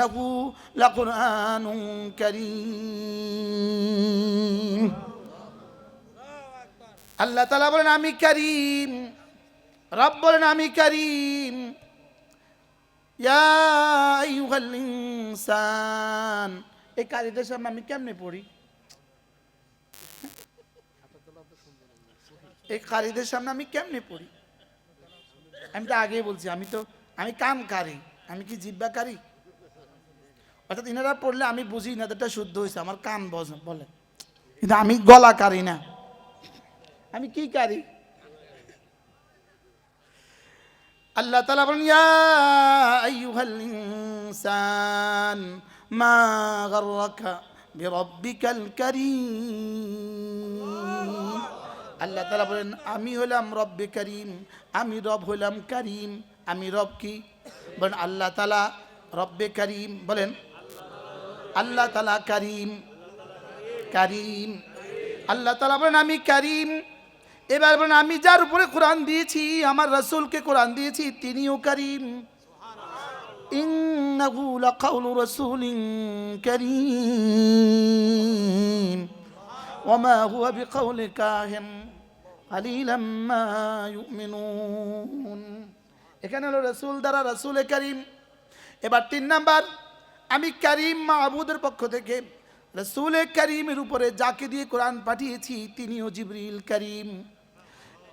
ইন্নাহু লাকুরআনুন কারীম। আল্লাহ তাআলা বলেন আমি কারীম, রব বলেন আমি কারীম। ইয়া আইয়ুহাল ইনসান, এই কারিদের সামনে আমি কেমনে পড়ি? এই কারিদের সামনে আমি কেমনে পড়ি? আমি তো আগেই বলছি, আমি কান কারি, আমি কি জিব্বা কারি? অর্থাৎ ইনারা পড়লে আমি বুঝি ইনাদেরটা শুদ্ধ হয়েছে, আমার কান বলে, কিন্তু আমি গলা কারি না। আমি কি কারি? আল্লাহ তাআলা বলেন ইয়া আইয়ুহাল ইনসান মা গাররাকা বিরাব্বিকাল কারীম। আল্লাহ তাআলা বলেন আমি হলাম রব্বে কারীম, আমি রব হলাম কারীম। আমি রব কি? বলেন আল্লাহ তাআলা রব্বে কারীম। বলেন আল্লাহ তাআলা কারীম, কারীম। আল্লাহ তাআলা বলেন আমি কারীম। এবার বলেন আমি যার উপরে কোরআন দিয়েছি, আমার রাসূলকে কোরআন দিয়েছি, তিনিও কারীম। ইন্নাহু লাকাউলু রাসূলিন কারীম ওয়া মা হুয়া বিকাউলি কাহিন কালিলাম মা ইউমিনুন। এখানে হলো রাসূল দ্বারা রাসূলে কারীম। এবার 3 নাম্বার, আমি কারীম মাহবুদের পক্ষ থেকে রাসূলে কারীমের উপরে যাকে দিয়ে কোরআন পাঠিয়েছি তিনিও জিবরিল কারীম।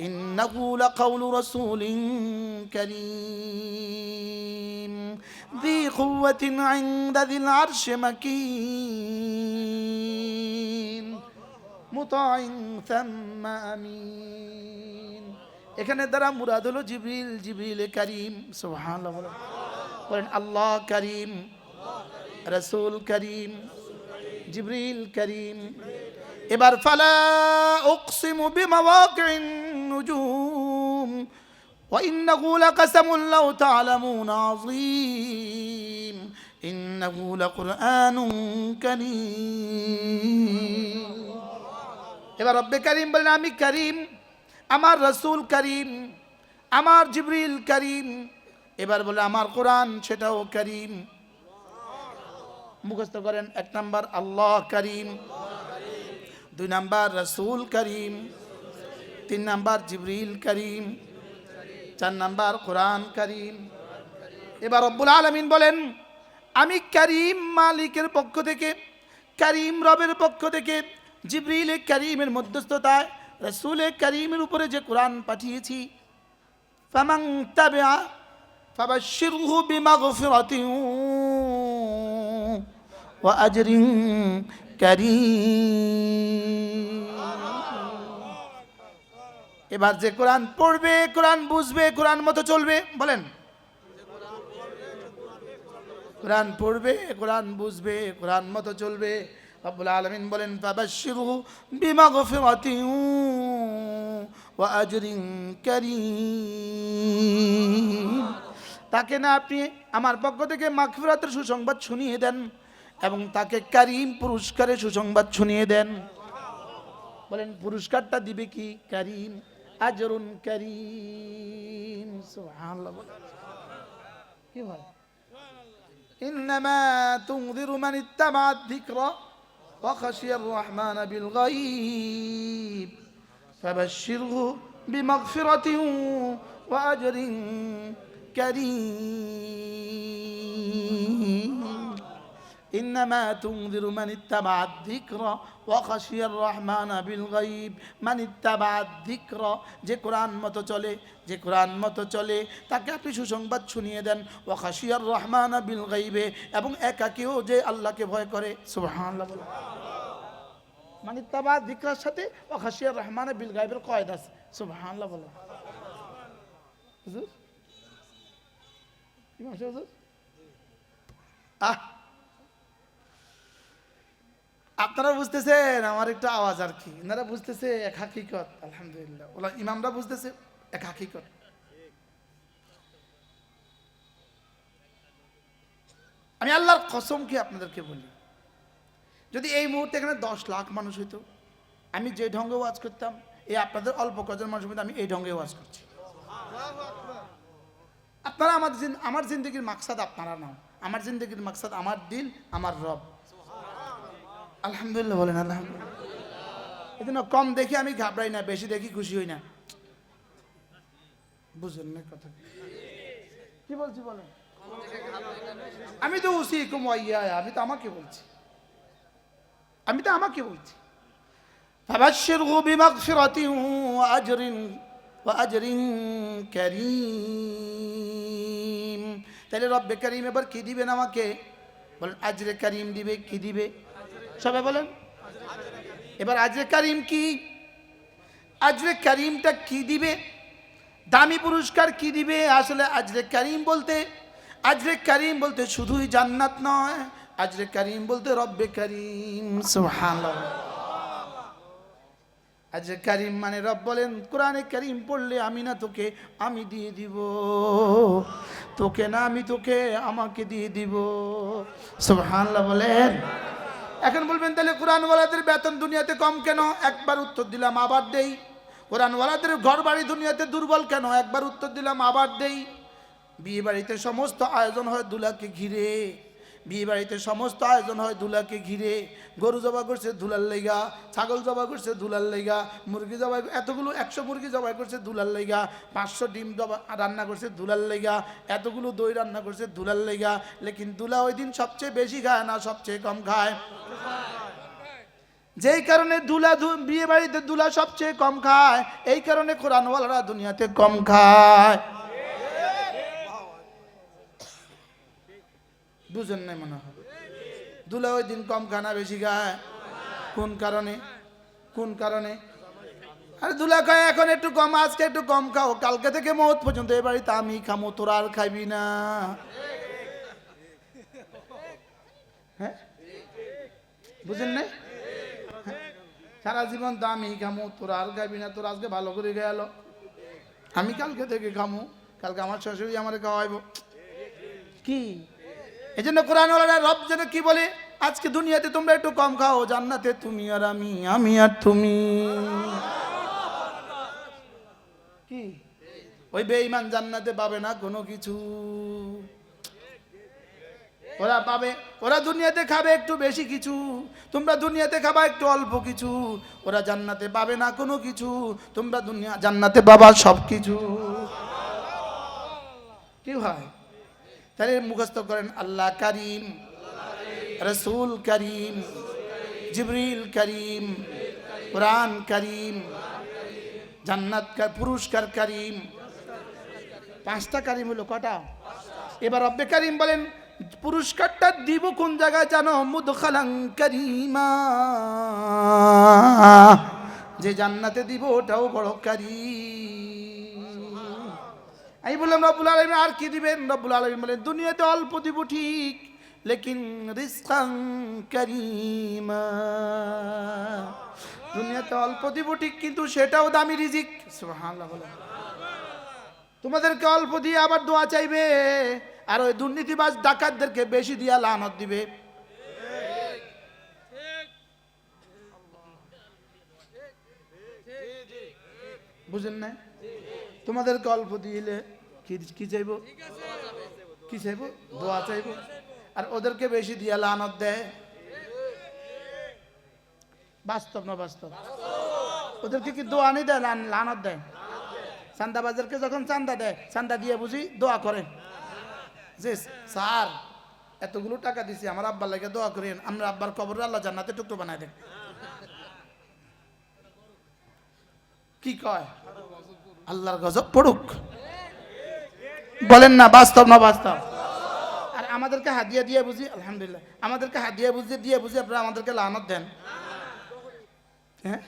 ইন্নাহু লাকাউলু রাসূলিন কারীম যী কুওয়াতিন ইনদা যিল আরশি মাকিন মুতাইন সাম্মা আমিন। এখানে দ্বারা মুরাদ হলো জিবরিল, জিবরিল কারীম। সুবহানাল্লাহ বলেন আল্লাহ কারীম, রাসূল কারীম, জিবরিল কারীম। এবার ফালা উকসিমু বিমাওয়াকিন নুজুম ওয়া ইন্নাহু লাকাসামুন লাউ তা'লামুন আযীম ইন্নাহু লাকুরআনুন কারীম। এবার রব্বে কারীম বলেন আমি কারীম, আমার রাসূল কারীম, আমার জিবরিল কারীম। এবার বলে আমার কোরআন সেটাও কারীম। মুখস্থ করেন। 1 নাম্বার আল্লাহ কারীম, 2 নাম্বার রাসূল কারীম, 3 নাম্বার জিবরিল কারীম, 4 নাম্বার কোরআন কারীম। এবার রব্বুল আলামিন বলেন আমি কারীম মালিকের পক্ষ থেকে, কারীম রবের পক্ষ থেকে জিবরিল কারীমের মধ্যস্থতায় রাসূল কারীমের উপরে যে কোরআন পাঠিয়েছি, ফামান তাবিআ ফাবাশশিরহু বিমাগফিরাতিন ওয়া আজরিন কারীম। এবার যে কোরআন পড়বে, কোরআন বুঝবে, কোরআন মতো চলবে, বলেন কোরআন পড়বে, কোরআন বুঝবে, কোরআন মতো চলবে, রব্বুল আলামিন বলেন ফাবাশশিরহু বিমাগফিরাতিন ওয়া আজরিন কারীম। তাকে না আপনি আমার পক্ষ থেকে মাগফিরাতের সুসংবাদ শুনিয়ে দেন এবং তাকে কারীম পুরস্কারের সুসংবাদ শুনিয়ে দেন। বলেন পুরস্কারটা দিবে কি? কারীম, আজরুন কারীম। সুবহানাল্লাহ। কি বল? ইন্নামা তুনযিরু মান ইত্তাবাআ যিকরা ওয়া খাশিয়ার রহমান বিল গায়ব ফাবাশশিরহু বিমাগফিরাতিন ওয়া আজরিন কারীম। ইন্নামা তুনযিরু মান ইত্তাবাআ যিকরা ওয়া খাশিয়ার রহমান বিল গায়ব। মান ইত্তাবাআ যিকরা, যে কোরআন মতো চলে, যে কোরআন মতো চলে তাকে আপনি সুসংবাদ শুনিয়ে দেন। ওয়া খাশিয়ার রহমান বিল গায়বে, এবং একাকীও যে আল্লাহকে ভয় করে। সুবহানাল্লাহ। মান ইত্তাবাআ যিকরার সাথে ওয়া খাশিয়ার রহমান বিল গায়বের কয়দা আছে। সুবহানাল্লাহ বলো হুজুর, ইমাম সাহেব হুজুর। আপনারা বুঝতেছেন আমার একটু আওয়াজ আর কি, এনারা বুঝতেছে এক হাকিকত। আলহামদুলিল্লাহ, ওলা ইমামরা বুঝতেছে এক হাকিকত। আমি আল্লাহর কসম কি আপনাদেরকে বলি, যদি এই মুহূর্তে এখানে 10 লাখ মানুষ হইতো, আমি যে ঢঙ্গে ওয়াজ করতাম, এই আপনাদের অল্প কজন মানুষের মধ্যে আমি এই ঢঙ্গে ওয়াজ করছি। আপনারা আমার জিন্দগির মাকসাদ আপনারা নাও, আমার জিন্দগির মাকসাদ আমার দিল, আমার রব। আলহামদুলিল্লাহ বলেন আলহামদুলিল্লাহ। এই জন্য কম দেখি আমি ঘাবড়াই না, বেশি দেখি খুশি হই না। বুঝলেন না কথা কি বলছি বলেন? আমি তো উসি কুমাইয়া, আমি তো আমাকে বলছি, আমি তো আমাকে বলছি। ফাবাশশিরহু বিমাগফিরাতিন ওয়া আজরিন কারীম। তাহলে রব্বে কারীম এবার কি দিবেন আমাকে? বলেন আজরে কারীম দিবে। কি দিবে? সবাই বলেন এবার আজরে কারীম কি? আজরে কারীমটা কি দিবে? দামি পুরস্কার কি দিবে? আসলে আজরে কারীম বলতে শুধুই জান্নাত নয়, আজরে কারীম বলতে রব্বে কারীম। সুবহানাল্লাহ। আজরে কারীম মানে রব বলেন কোরআনে কারীম পড়লে আমি না তোকে, আমি দিয়ে দিব, তোকে না আমি তোকে, আমাকে দিয়ে দিব। সুবহানাল্লাহ বলেন। এখন বলবেন তাহলে কোরআনওয়ালাদের বেতন দুনিয়াতে কম কেন? একবার উত্তর দিলাম আবার দেই। কোরআনওয়ালাদের ঘর বাড়ি দুনিয়াতে দুর্বল কেন? একবার উত্তর দিলাম আবার দেই। বিয়ে বাড়িতে সমস্ত আয়োজন হয় দুলাকে ঘিরে, বিয়ে বাড়িতে সমস্ত আয়োজন হয় দুলাকে ঘিরে। গরু জবাই করছে দুলার লেগা, ছাগল জবাই করছে দুলার লেগা, মুরগি জবাই, এতগুলো 100 মুরগি জবাই করছে দুলার লেগা, 500 ডিম রান্না করছে দুলার লেগা, এতগুলো দই রান্না করছে দুলার লেগা। লেকিন দুলা ওই দিন সবচেয়ে বেশি খায় না সবচেয়ে কম খায়? যেই কারণে বিয়ে বাড়িতে দুলা সবচেয়ে কম খায়, এই কারণে কোরআনওয়ালারা দুনিয়াতে কম খায়। বুঝেন নাই মনে হয়? দুলা ওই দিন কম খানা বেশি খায়। কোন কারণে? আরে দুলা খায় এখন একটু কম, আজকে একটু কম খাও, কালকে থেকে মৌত পর্যন্ত এ বাড়িতে আমি খামো, তোরা আর খাইবি না। হ্যাঁ বুঝেন নাই? সারা জীবন তো আমি খামো, তোরা আর খাইবি না, তোরা আজকে ভালো করে গেল, আমি কালকে থেকে খামো, কালকে আমার শাশুড়ি আমার খাওয়াইব। কি এই জন্য কোরআনওয়ালারা রব যেন কি বলে, আজকে দুনিয়াতে তোমরা একটু কম খাও, জান্নাতে তুমি আর আমি, আমি আর তুমি। কি ওই বেঈমান জান্নাতে পাবে না কোনো কিছু, ওরা পাবে, ওরা দুনিয়াতে খাবে একটু বেশি কিছু, তোমরা দুনিয়াতে খাবা একটু অল্প কিছু। ওরা জান্নাতে পাবে না কোনো কিছু, তোমরা জান্নাতে পাবা সব কিছু। কি হয়? তাহলে মুখস্থ করেন আল্লাহ করিম, রসুল করিম, জিবরিল করিম, কুরআন করিম, জান্নাত পুরস্কার করিম। 5টা করিম হলো কটা? এবার রব্বে করিম বলেন পুরস্কারটা দিব কোন জায়গায় জানো? মুদখালান কারীমা, যে জান্নাতে দিব ওটাও বড় কারীম। আমি বললাম রব্বুল আলামিন আর কি দিবেন? রব্বুল আলামিন বলেন দুনিয়াতে অল্প দিব ঠিক, লেকিন রিজকান কারীমা, দুনিয়াতে অল্প দিব ঠিক কিন্তু সেটাও দামি রিজিক। সুবহানাল্লাহ বলেন। তোমাদেরকে অল্প দিয়ে আবার দোয়া চাইবে, আর ওই দুর্নীতিবাজ ডাকাতদেরকে বেশি দিয়া লানত দিবে। বুঝেন না? তোমাদেরকে অল্প দিলে কি চাইবো? কি চাইবো? দোয়া চাইবো। আর ওদেরকে বেশি দিয়া লানত দেয়। বাস্তব না বাস্তব? ওদেরকে কি দোয়া নেই দেয়, লানত দেয়। চান্দাবাজারকে যখন চান্দা দেয়, চান্দা দিয়ে বুঝি দোয়া করে যে স্যার এতগুলো টাকা দিছি, আমার আব্বার লাগে দোয়া করেন, আমরা আব্বার কবরে আল্লাহ জান্নাতে টুকরো বানায় দেন। কি কয়? আল্লাহর গজব পড়ুক। বলেন না বাস্তব না বাস্তব? আর আমাদেরকে হাদিয়া দিয়ে বুঝি, আলহামদুলিল্লাহ, আমাদেরকে হাদিয়া দিয়ে বুঝি আপনারা আমাদেরকে লানত দেন। হ্যাঁ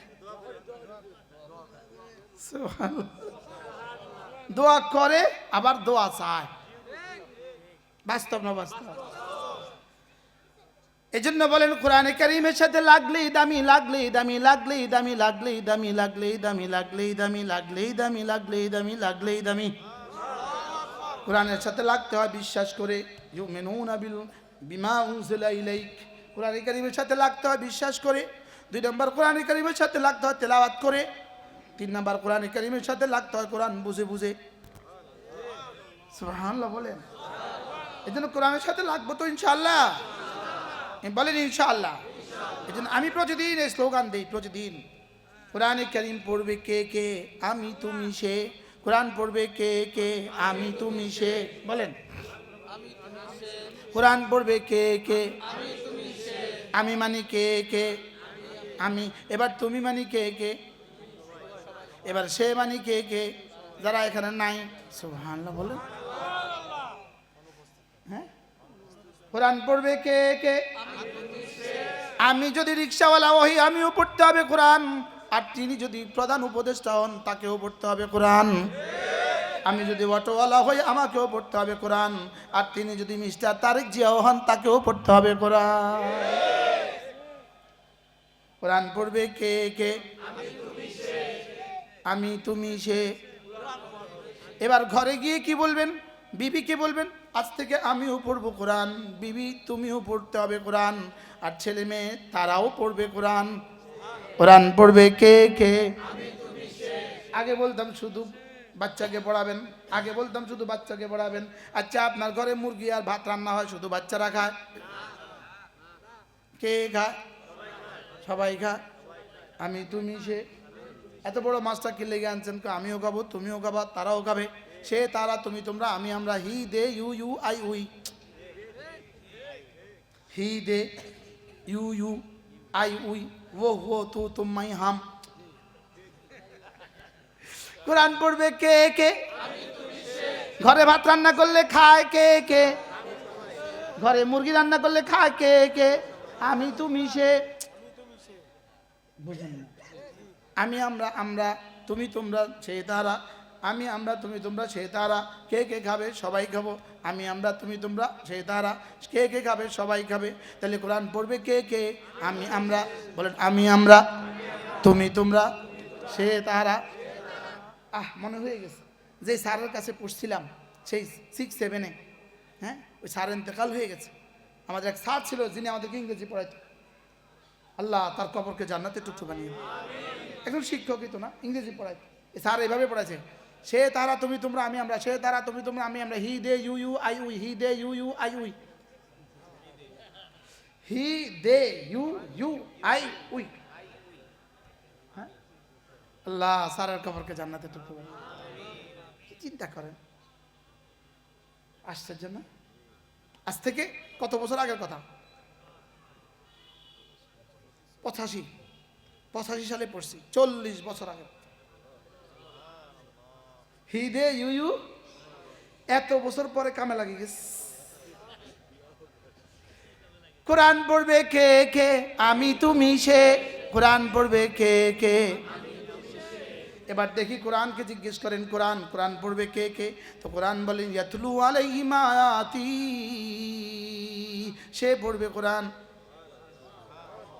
দোয়া করে আবার দোয়া চায়। বাস্তব না বাস্তব? এই জন্য বলেন কোরআনে কারীমের সাথে লাগলেই দামি, লাগলেই দামি, লাগলেই দামি, লাগলেই দামি, লাগলেই দামি, লাগলেই দামি, লাগলেই দামি, লাগলেই দামি, লাগলেই দামি। কোরআনের সাথে লাগতে হয় বিশ্বাস করে, ইউমিনুনা বিমা উনজিলা ইলাইক, কোরআনে কারীমের সাথে লাগতে হয় বিশ্বাস করে। 2 নম্বর কোরআনে কারীমের সাথে লাগতে হয় তেলাওয়াত করে। 3 নম্বর কোরআনে কারীমের সাথে লাগতে হয় কোরআন বুঝে বুঝে। সুবহানাল্লাহ বলেন। এই জন্য কোরআনের সাথে লাগবো তো ইনশাআল্লাহ, বলেন ইনশাআল্লাহ। এই জন্য আমি প্রতিদিন এই স্লোগান দিই, প্রতিদিন কোরআনে কারীম পড়বে কে কে, আমি তুমি সে। কোরআন পড়বে কে কে, আমি তুমি সে। বলেন কোরআন পড়বে কে কে, আমি মানি কে কে, আমি। এবার তুমি মানি কে কে, এবার সে মানি কে কে, যারা এখানে নাই সুবহানাল্লাহ বলেন। হ্যাঁ, কোরআন পড়বে কে কে, আমি যদি রিক্সাওয়ালা হই আমিও পড়তে হবে কোরআন, আর তিনি যদি প্রধান উপদেষ্টা হন তাকেও পড়তে হবে কোরআন। আমি যদি অটোওয়ালা হই আমাকেও পড়তে হবে কোরআন, আর তিনি যদি মিস্টার তারেক জিয়াও হন তাকেও পড়তে হবে কোরআন। কোরআন পড়বে কে কে, আমি তুমি সে। এবার ঘরে গিয়ে কি বলবেন, বিবিকে বলবেন আজ থেকে আমিও পড়বো কোরআন, বিবি তুমিও পড়তে হবে কোরআন, আর ছেলে মেয়ে তারাও পড়বে কোরআন। কোরআন পড়বে কে কে, আগে বলতাম শুধু বাচ্চাকে পড়াবেন, আগে বলতাম শুধু বাচ্চাকে পড়াবেন। আচ্ছা আপনার ঘরে মুরগি আর ভাত রান্না হয়, শুধু বাচ্চারা খায়? কে খায়? সবাই খায়। আমি তুমি সে। এত বড় মাছটা কি লেগে আনছেন? আমিও খাবো, তুমিও খাবা, তারাও খাবে। সে তারা, তুমি তোমরা, আমি আমরা, he they you you I we, he they you you I we, ও তু তুম মাই হাম। কোরআন পড়বে কে কে, ঘরে ভাত রান্না করলে খায় কে কে, ঘরে মুরগি রান্না করলে খায় কে কে, আমি তুমি সে। বুঝলেন না? আমি আমরা, আমরা তুমি তোমরা সে তারা, আমি আমরা তুমি তোমরা সে তারা। কে কে খাবে? সবাই খাবো। আমি আমরা তুমি তোমরা সে তারা, কে কে খাবে? সবাই খাবে। তাহলে কোরআন পড়বে কে কে, আমি আমরা। বলেন আমি আমরা, তুমি তোমরা সে তারা। মনে হয়ে গেছে যে স্যারের কাছে পড়ছিলাম সেই 6-7-এ, হ্যাঁ, ওই স্যার ইন্তেকাল হয়ে গেছে। আমাদের এক স্যার ছিল যিনি আমাদেরকে ইংরেজি পড়াইতো, আল্লাহ তার কবরকে জান্নাতে টুকরো বানিয়ে। একজন শিক্ষকই তো না, ইংরেজি পড়াইতো। স্যার এইভাবে পড়াইছে, সে তারা তুমি তোমরা আমি আমরা, সে তারা তুমি তোমরা আমি আমরা, he they you you I we, he they you you I we, he they you you I we. হ্যাঁ, আল্লাহ স্যারের কবরকে জান্নাতে টুকরো বানিয়ে। চিন্তা করেন, আশ্চর্য না? আজ থেকে কত বছর আগের কথা, 85 সালে পড়ছি, 40 বছর আগে। হিদে ইউ ইউ, এত বছর পরে কামে লাগে গেছে। কোরআন পড়বে কে কে, আমি তুমি সে। কোরআন পড়বে কে কে। এবার দেখি কোরআনকে জিজ্ঞেস করেন, কোরআন কোরআন পড়বে কে কে? তো কোরআন বলেন ইয়াতলু আলাইহিম আয়াতি, সে পড়বে কোরআন।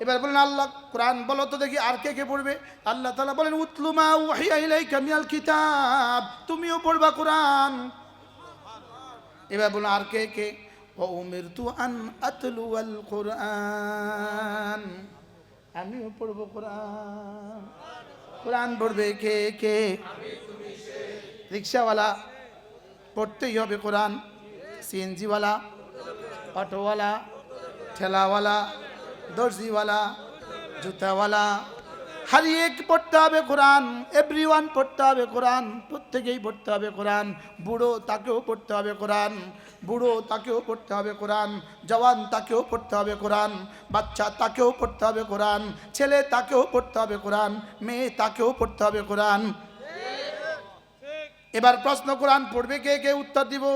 এবার বলেন আল্লাহ কোরআন বলো তো দেখি আর কে কে পড়বে? আল্লাহ তাআলা বলেন উতলু মা ওয়াহিয়া ইলাইকা মিনাল কিতাব, তুমিও পড়বা কোরআন। এবার বলেন আর কে কে? ওয়া উমিরতু আন আতলু আল কোরআন, আমিও পড়বো কোরআন। কোরআন পড়বে কে কে? রিক্সাওয়ালা পড়তেই হবে কোরআন, সিএনজিওয়ালা, অটোওয়ালা, ঠেলাওয়ালা, দর্জিওয়ালা, জুতাওয়ালা, हर एक पढ़ते হবে কোরআন, এভরিওয়ান পড়তে হবে কোরআন, প্রত্যেকেই পড়তে হবে কোরআন। বুড়ো তাকেও পড়তে হবে কোরআন, বুড়ো তাকেও পড়তে হবে কোরআন, জওয়ান তাকেও পড়তে হবে কোরআন, বাচ্চা তাকেও পড়তে হবে কোরআন, ছেলে তাকেও পড়তে হবে কোরআন, মেয়ে তাকেও পড়তে হবে কোরআন। এবার প্রশ্ন, কোরআন পড়বে কে কে? উত্তর দিব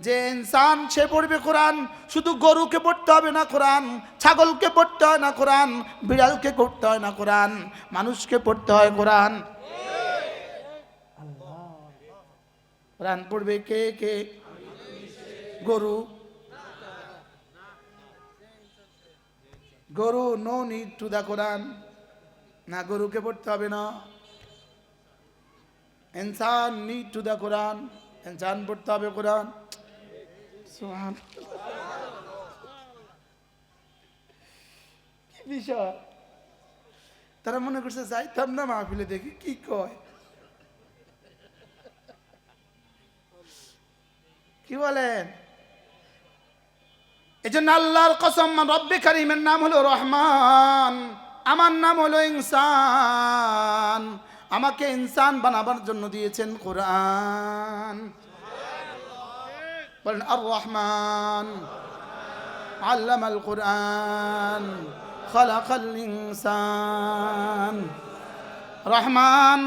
যে ইনসান সে পড়বে কোরআন। শুধু গরুকে পড়তে হবে না কোরআন, ছাগলকে পড়তে হয় না কোরআন, বিড়ালকে পড়তে হয় না কোরআন, মানুষকে পড়তে হয় কোরআন। কোরআন পড়বে কে কে? গরু, গরু নো নিড টু দা কোরআন, না গরুকে পড়তে হবে না। ইনসান নিড টু দা কোরআন, ইনসান পড়তে হবে কোরআন। কি বিষয়, তারা মনে করছে যাইতাম না মাহফিলে, দেখি কি কয়। কি বলেন? এই জন্য আল্লাহর কসম, রব্বে কারিমের নাম হলো রহমান, আমার নাম হলো ইনসান। আমাকে ইনসান বানাবার জন্য দিয়েছেন কোরআন। বলেন আর রহমান আল্লামাল কোরআন খালাকাল ইনসান। রহমান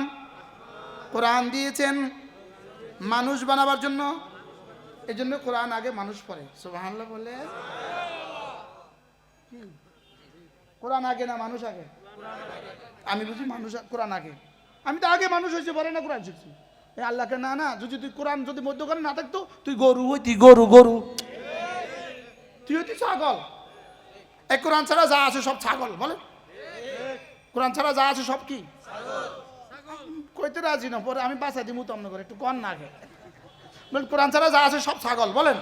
কোরআন দিয়েছেন মানুষ বানাবার জন্য, এই জন্য কোরআন আগে মানুষ পড়ে। সুবহানাল্লাহ বলে। কোরআন আগে না মানুষ আগে? আমি বুঝি মানুষ কোরআন আগে। আমি তো আগে মানুষ হয়েছে পরে না কোরআন শিখছি। এই আল্লাহকে না না, যদি তুই কোরআন যদি মধ্যখানে না থাকতো তুই গরু হইতি, গরু গরু, তুই হইতি ছাগল। এই কোরআন ছাড়া যা আছে সব ছাগল। বলে কোরআন ছাড়া যা আছে সব কি? কইতে রাজি না, পরে আমি বাঁচাই দিই মুতাম করে, একটু কন না আগে। বলেন কোরআন ছাড়া যা আছে সব ছাগল। বলেন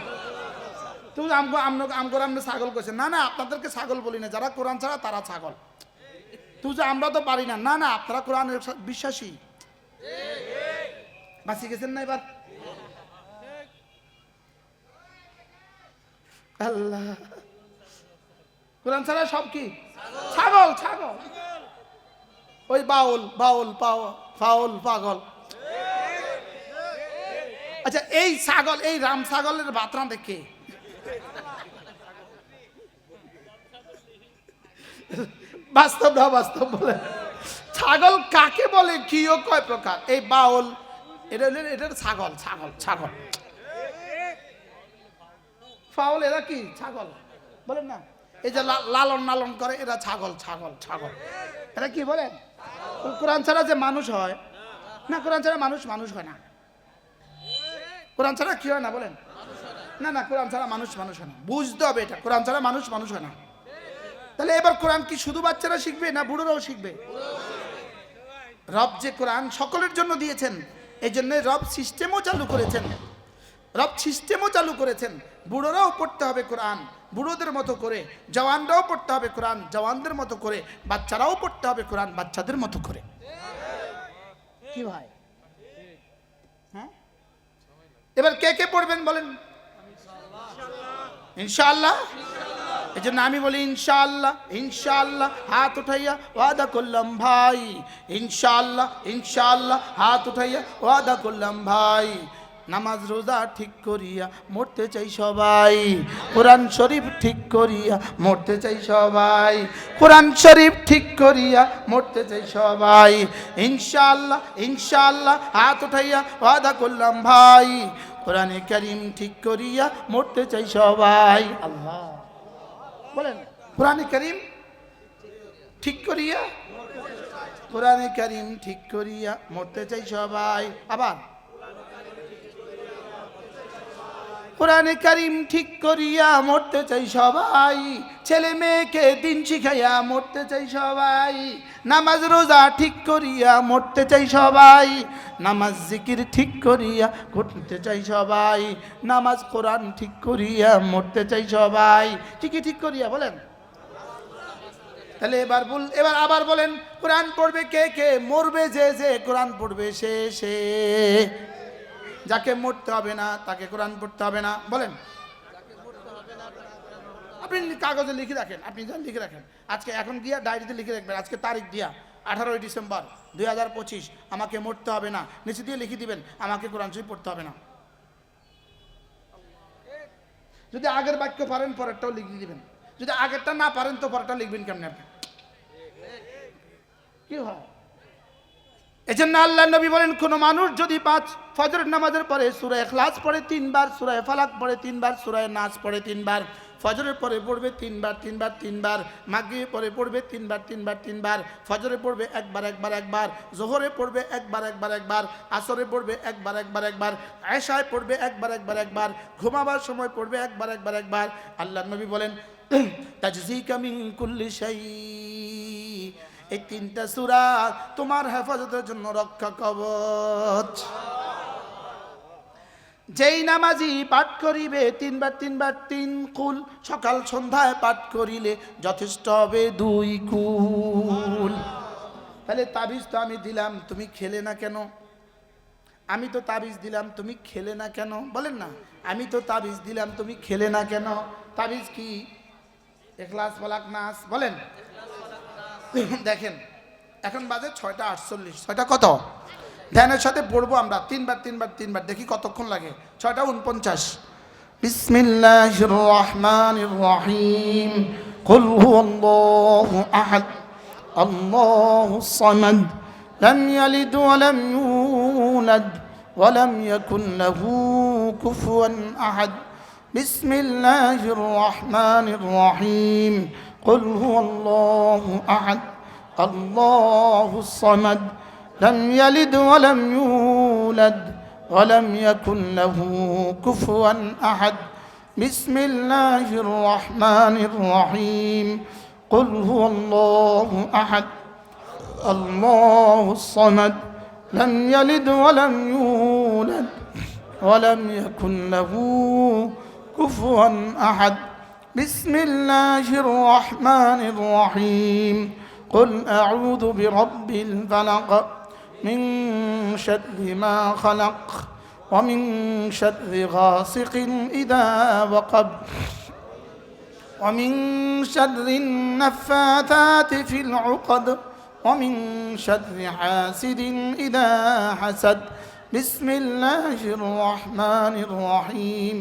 তুমি আমগো ছাগল কইছেন? না না, আপনাদেরকে ছাগল বলি না, যারা কোরআন ছাড়া তারা ছাগল। তুই যে আমরা তো পারি না, না না, আপনারা কোরআনের বিশ্বাসী। বাঁচি গেছেন না এবার? আল্লাহ, কোরআন ছাড়া সব কি? ছাগল ছাগল। ওই বাউল বাউল ফাউল পাগল। আচ্ছা, এই ছাগল, এই রাম ছাগলের বাতরা দেখে বাস্তব না বাস্তব বলে? ছাগল কাকে বলে? কিও কয় প্রকার? এই বাউল এটা ছাগল ছাগল ছাগল। ফাউল এরা কি? ছাগল। বলেন না, এই যে লালন নালন করে এরা ছাগল ছাগল ছাগল। এরা কি বলেন? কোরআন ছাড়া যে মানুষ হয় না, কোরআন ছাড়া মানুষ মানুষ হয় না। কোরআন ছাড়া কি হয় না? বলেন না না, কোরআন ছাড়া মানুষ মানুষ হয় না। বুঝতে হবে এটা, কোরআন ছাড়া মানুষ মানুষ হয় না। তাহলে এবার কোরআন কি শুধু বাচ্চারা শিখবে না বুড়োরাও শিখবে? রব যে কোরআন সকলের জন্য দিয়েছেন, এই জন্য রব সিস্টেমও চালু করেছেন। রব সিস্টেমও চালু করেছেন। বুড়োরাও পড়তে হবে কোরআন বুড়োদের মতো করে, জওয়ানরাও পড়তে হবে কোরআন জওয়ানদের মতো করে, বাচ্চারাও পড়তে হবে কোরআন বাচ্চাদের মতো করে। কি ভাই? হ্যাঁ, এবার কে কে পড়বেন বলেন? ইনশাআল্লাহ। এই জন্য আমি বলি ইনশাআল্লাহ ইনশাআল্লাহ, হাত উঠাইয়া ওয়াদা করলাম ভাই। ইনশাআল্লাহ ইনশাআল্লাহ, হাত উঠাইয়া ওয়াদা করলাম ভাই। নামাজ রোজা ঠিক করিয়া মরতে চাই সবাই। কোরআন শরীফ ঠিক করিয়া মরতে চাই সবাই। কোরআন শরীফ ঠিক করিয়া মরতে চাই সবাই। ইনশাআল্লাহ ইনশাআল্লাহ, হাত উঠাইয়া ওয়াদা করলাম ভাই। কোরআনে কারীম ঠিক করিয়া মরতে চাই সবাই। আল্লাহ বলেন, কোরআনে কারীম ঠিক করিয়া, কোরআনে কারীম ঠিক করিয়া মরতে চাই সবাই। আবার কোরআনে কারীম ঠিক করিয়া মরতে চাই সবাই। ছেলে মেয়েকে দিন শিখাইয়া মরতে চাই সবাই। নামাজ রোজা ঠিক করিয়া মরতে চাই সবাই। নামাজ জিকির ঠিক করিয়া করতে চাই সবাই। নামাজ কোরআন ঠিক করিয়া মরতে চাই সবাই। ঠিকই ঠিক করিয়া বলেন। তাহলে এবার আবার বলেন, কোরআন পড়বে কে কে? মরবে যে যে কোরআন পড়বে সে সে। যাকে মরতে হবে না তাকে কোরআন পড়তে হবে না। বলেন, আপনি কাগজে লিখে রাখেন, আপনি যান লিখে রাখেন। আজকে এখন গিয়া ডায়েরিতে লিখে রাখবেন, আজকে তারিখ দিয়া 18 ডিসেম্বর 2025, আমাকে মরতে হবে না। নিচে দিয়ে লিখে দিবেন আমাকে কোরআন শরীফ পড়তে হবে না। যদি আগের বাক্য পারেন পরেরটাও লিখে দিবেন, যদি আগেরটা না পারেন তো পরেরটা লিখবেন কেমনে আপনি? কি হয়? এজন্য আল্লাহ নবী বলেন, কোন মানুষ যদি 5 ফজর নামাজের পরে সূরা ইখলাস পড়ে 3 বার, সূরা ফালাক পড়ে 3 বার, সূরা নাস পড়ে 3 বার, ফজরের পরে পড়বে 3 বার 3 বার 3 বার, মাগরিবের পরে পড়বে 3 বার 3 বার 3 বার, ফজরে পড়বে একবার একবার একবার, যোহরে পড়বে একবার একবার একবার, আসরে পড়বে একবার একবার একবার, এশায় পড়বে একবার একবার একবার, ঘুমাবার সময় পড়বে একবার একবার একবার। আল্লাহ নবী বলেন, তাজজিকা মিন কুল্লি শাই, এই 3টা সূরা তোমার হেফাজতের জন্য রক্ষা কবচ। যেই নামাজি পাঠ করিবে 3 বার 3 বার 3 কুল, সকাল সন্ধ্যায় পাঠ করিলে যথেষ্ট হবে 2 কুল। তাহলে তাবিজ তো আমি দিলাম, তুমি খেলে না কেন? আমি তো তাবিজ দিলাম তুমি খেলে না কেন? বলেন না, আমি তো তাবিজ দিলাম তুমি খেলে না কেন? তাবিজ কি? ইখলাস ফালাক নাস। বলেন। দেখেন এখন বাজে 6:48। 6টা কত? ধ্যানের সাথে পড়বো আমরা তিনবার দেখি কতক্ষণ লাগে। 6:49। বিসমিল্লাহির রহমানির রহিম। কুল হুয়াল্লাহু আহাদ আল্লাহুস সামাদ লাম ইয়ালিদ ওয়া লাম ইউলাদ ওয়া লাম ইয়াকুল লাহু কুফুয়ান আহাদ। বিসমিল্লাহির রহমানির রহিম। কুল হুয়াল্লাহু আহাদ আল্লাহুস সামাদ لم يلد ولم يولد ولم يكن له كفوا أحد بسم الله الرحمن الرحيم قل هو الله أحد الله الصمد لم يلد ولم يولد ولم يكن له كفوا أحد بسم الله الرحمن الرحيم قل أعوذ برب الفلق من شر ما خلق ومن شر غاسق إذا وقب ومن شر النفاثات في العقد ومن شر حاسد إذا حسد بسم الله الرحمن الرحيم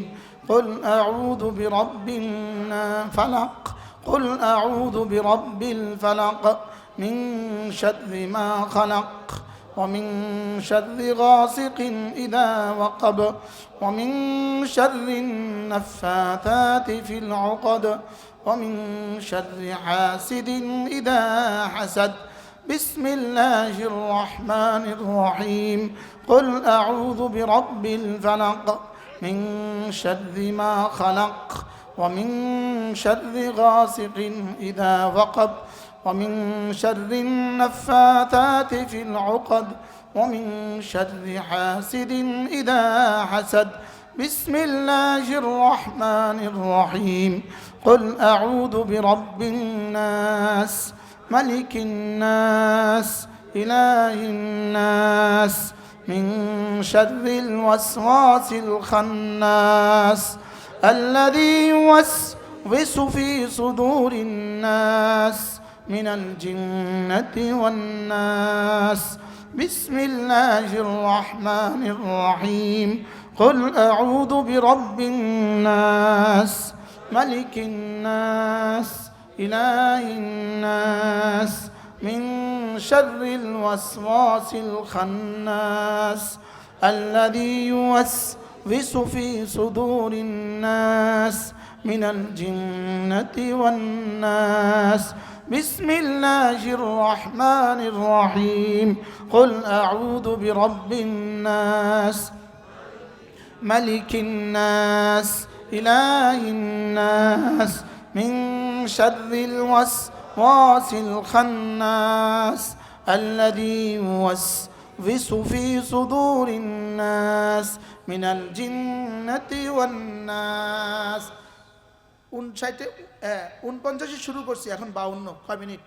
قل أعوذ برب الفلق قل أعوذ برب الفلق من شر ما خلق ومن شر غاسق إذا وقب ومن شر النفاثات في العقد ومن شر حاسد إذا حسد بسم الله الرحمن الرحيم قل أعوذ برب الفلق من شر ما خلق ومن شر غاسق إذا وقب ومن شر النفاثات في العقد ومن شر حاسد إذا حسد بسم الله الرحمن الرحيم قل أعوذ برب الناس ملك الناس إله الناس من شر الوسواس الخناس الذي يوسوس في صدور الناس من الجنة والناس بسم الله الرحمن الرحيم قل أعوذ برب الناس ملك الناس إله الناس من شر الوسواس الخناس الذي يوسوس في صدور الناس من الجنة والناس بسم الله الرحمن الرحيم قل أعوذ برب الناس ملك الناس إله الناس من شر الوسواس الخناس الذي يوسوس في صدور الناس من الجنة والناس 49 শুরু করছি, এখন 52। কয় মিনিট?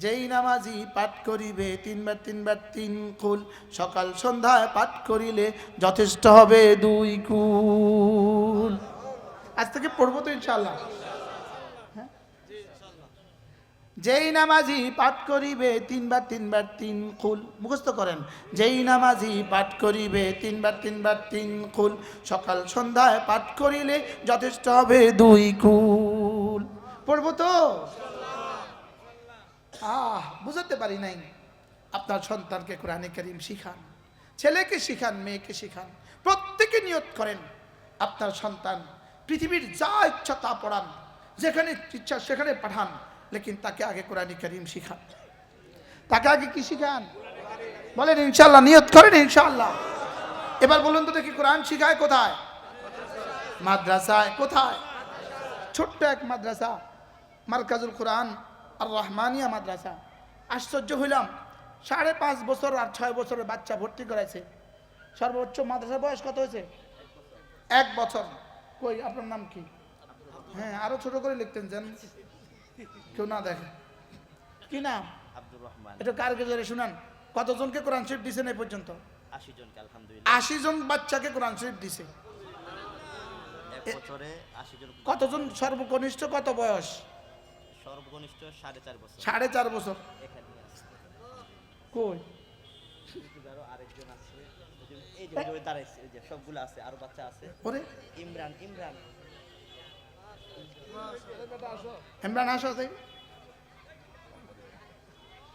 যেই নামাজি পাঠ করিবে তিনবার 3 কুল, সকাল সন্ধ্যায় পাঠ করিলে যথেষ্ট হবে 2 কুল। আজ থেকে পড়বো তো ইনশাআল্লাহ। যেই নামাজি পাঠ করিবে তিনবার 3 কুল, মুখস্থ করেন। যেই নামাজি পাঠ করিবে তিনবার 3 কুল, সকাল সন্ধ্যায় পাঠ করিলে যথেষ্ট হবে 2 কুল। পড়বো তো? বুঝতে পারি নাই। আপনার সন্তানকে কোরআনে কারীম শিখান, ছেলেকে শিখান, মেয়েকে শিখান। প্রত্যেকে নিয়ত করেন আপনার সন্তান পৃথিবীর যা ইচ্ছা তা পড়ান, যেখানে ইচ্ছা সেখানে পাঠান, লেকিন তাকে আগে কোরআনে কারীম শিখান। তাকে আগে কি শিখান? বলেন ইনশাআল্লাহ, নিয়ত করেন ইনশাআল্লাহ। এবার বলুন তো দেখি, কোরআন শিখায় কোথায়? মাদ্রাসায়। কোথায়? ছোট্ট এক মাদ্রাসা, মারকাজুল কোরআন আর রহমানিয়া মাদ্রাসা। আশ্চর্য হইলাম, 5.5 বছর আর 6 বছরের বাচ্চা ভর্তি করাইছে। সর্বোচ্চ মাদ্রাসার বয়স কত হয়েছে? 1 বছর। কই আপনার নাম কি? হ্যাঁ, আরো ছোট করে লিখতেন যেন কেউ না দেখে। কি নাম? আব্দুর রহমান। এটা কার কাছে শুনান, কতজনকে কোরআন শরীফ দিয়েছেন এই পর্যন্ত? 80 জনকে আলহামদুলিল্লাহ 80 জন বাচ্চাকে কোরআন শরীফ দিছে। এক বছরে 80 জন। কতজন সর্বকনিষ্ঠ কত বয়স? সর্বকনিষ্ঠ 4.5 বছর। 4.5 বছর। এখানে আছে কই আরো আরেকজন আছে, এই যে ওই দাঁড়াইছে, এই যে সবগুলো আছে, আরো বাচ্চা আছে। ওরে ইমরান ইমরান আসো তাই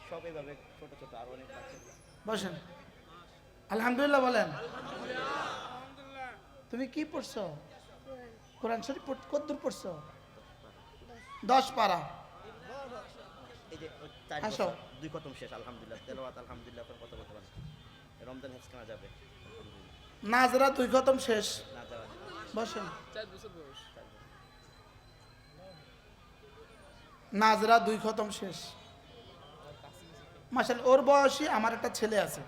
সব এইভাবে ছোট ছোট আরো অনেক বাচ্চা। বসেন। আলহামদুলিল্লাহ বলেন। তুমি কি পড়ছো? কোরআন শরীফ কতদূর পড়ছো? 10 পারা। এই যে 4 আসো। বছর 2 খতম শেষ আলহামদুলিল্লাহ, তেলাওয়াত আলহামদুলিল্লাহ, এখন কথা বলতে পারেন। রমজান হেজ কেনা যাবে নাজরা 2 খতম শেষ। না যাওয়া। বসেন। 4 বছর বয়স। নাজরা 2 খতম শেষ। মাশাআল্লাহ, ওর বয়সী আমার একটা ছেলে আছে,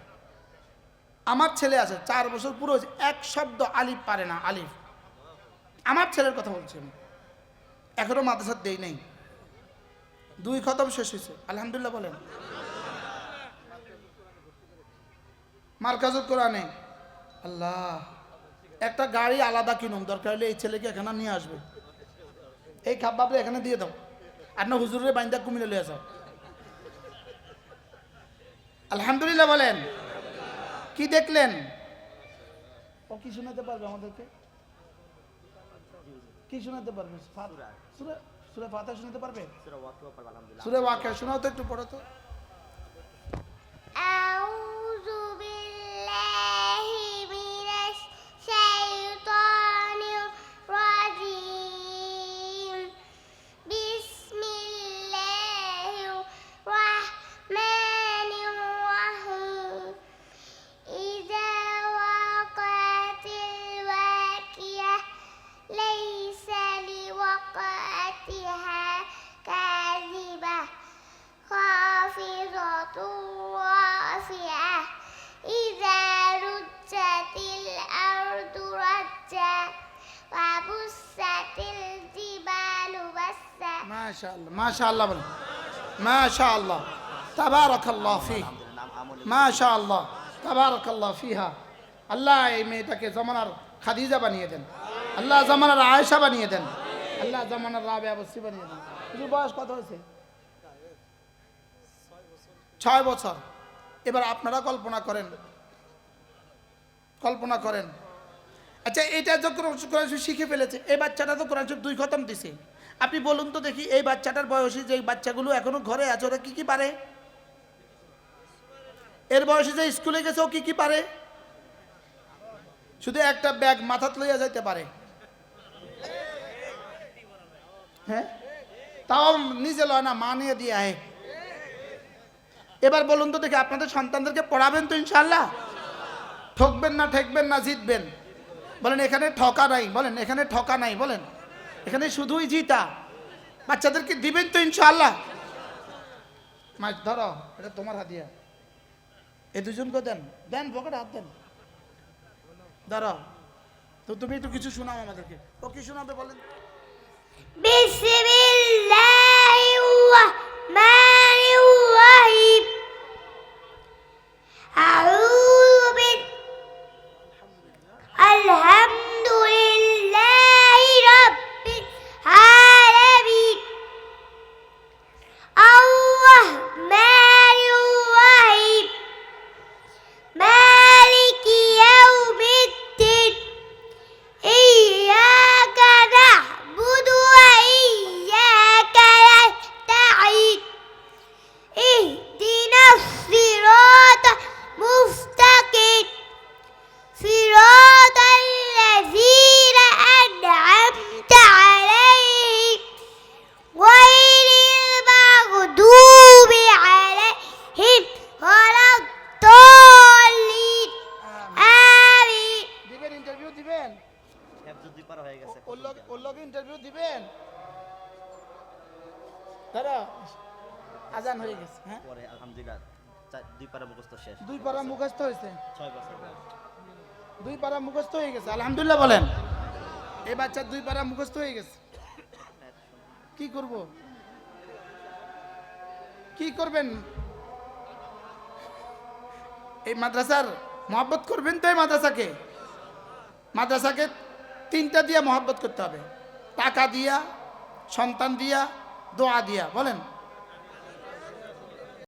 আমার ছেলে আছে 4 বছর পুরো, এক শব্দ আলিফ পারে না, আলিফ। আমার ছেলের কথা বলছি আমি, এখনো মাদ্রাসা দেই নাই, 2 খতম শেষ হয়েছে আলহামদুলিল্লাহ বলেন। মার্কাজুল কোরআনে আল্লাহ, একটা গাড়ি আলাদা কিনুম, দরকার হলে এই ছেলেকে এখানে নিয়ে আসবে, এই খাবাবরে এখানে দিয়ে দাও, আর না হুজুরের বাইন্দা কুমিল্লা লিয়ে যাও। আলহামদুলিল্লাহ বলেন। কি দেখলেন? ও কি শোনাতে পারবে আমাদেরকে? কি শোনাতে পারবে? সূরা ফাতিহা শোনাতে পারবে? সূরা ওয়াকিয়া পড়ব আলহামদুলিল্লাহ। সূরা ওয়াকিয়া শোনাও তো, একটু পড়ো তো। আউযু বিল্লাহি মিনাশ শাইতানির রাজীম। বিসমিল্লাহির রাহমানির রাহিম। ইযা ওয়াকাতিল ওয়াকিয়া লাইসা লিওয়াকাতিহা কাযিবাহ খাফিদাতুন রাফিআহ। ইযা রুজ্জাতিল আরদু রাজ্জা ওয়া বুসাতিল জিবালু বাসসা। মাশাআল্লাহ মাশাআল্লাহ বলেন। মাশাআল্লাহ তাবারাকাল্লাহ ফিক। নাম আমল মাশাআল্লাহ তাবারাকাল্লাহ ফিহা। আল্লাহ এই মেয়েটাকে জামানার খাদিজা বানিয়ে দেন, আল্লাহ জামানার আয়েশা বানিয়ে দেন, আল্লাহ জামানার রাবিয়া বসরি বানিয়ে দেন। এর বয়স কত হয়েছে? 6 বছর। এবার আপনারা কল্পনা করেন, কল্পনা করেন, আচ্ছা এটা যখন কোরআন শরীফ শিখে ফেলেছে, এই বাচ্চাটা তো কোরআন শরীফ 2 খতম দিছে, আপনি বলুন তো দেখি এই বাচ্চাটার বয়সী যে বাচ্চাগুলো এখনো ঘরে আছে ওরা কি কি পারে? এর বয়সে যে স্কুলে গেছে ও কি কি পারে? শুধু একটা ব্যাগ মাথাত লইয়া যাইতে পারে, হ্যাঁ, তাও নিজে লয় না, মা নিয়ে দিয়ে আয়। এবার বলুন তো দেখি আপনাদের সন্তানদেরকে পড়াবেন তো ইনশাআল্লাহ? ঠকবেন না, ঠেকবেন না, জিতবেন। বলেন এখানে ঠকা নাই, বলেন এখানে ঠকা নাই, বলেন এখানে শুধুই জিতা। বাচ্চাদেরকে দিবেন তো ইনশাআল্লাহ? মাছ ধরো, এটা তোমার হাতিয়া, এই দুজনকে দেন, দেন পকেটে হাত দেন, ধরো। তো তুমি একটু কিছু শোনাও আমাদেরকে। ও কি শোনাবে বলেন? বিসমিল্লাহির রাহমানির রাহিম। আউযু আলহামদুলিল্লাহি রাব্বিল আলামিন। আর-রাহমানির রাহিম। মালিকি ইয়াউমিদ্দিন। ইয়্যাকা না'বুদু ওয়া ইয়্যাকা নাস্তাঈন। ইহদিনাস সিরাতাল মুস্তাকিম। সিরাতাল লাযীনা আন'আমতা আলাইহিম গায়রিল মাগদুবি আলাইহিম ওয়ালাদ-দাল্লিন। আমিন। দিবেন ইন্টারভিউ দিবেন? হেফজ 2 পারা হয়ে গেছে। ওর লগে ইন্টারভিউ দিবেন? তারা আজান হয়ে গেছে, হ্যাঁ, পরে আলহামদুলিল্লাহ 2 পারা মুখস্থ শেষ। 2 পারা মুখস্থ হয়েছে, 6 বছর বয়স। 2 পারা মুখস্থ হয়ে গেছে আলহামদুলিল্লাহ বলেন। এই বাচ্চার 2 পারা মুখস্থ হয়ে গেছে। কি করব? কি করবেন? এই মাদ্রাসার মহব্বত করবেন তো এই মাদ্রাসাকে। মাদ্রাসাকে তিনটা দিয়া মহব্বত করতে হবে, টাকা দিয়া, সন্তান দিয়া, দোয়া দিয়া। বলেন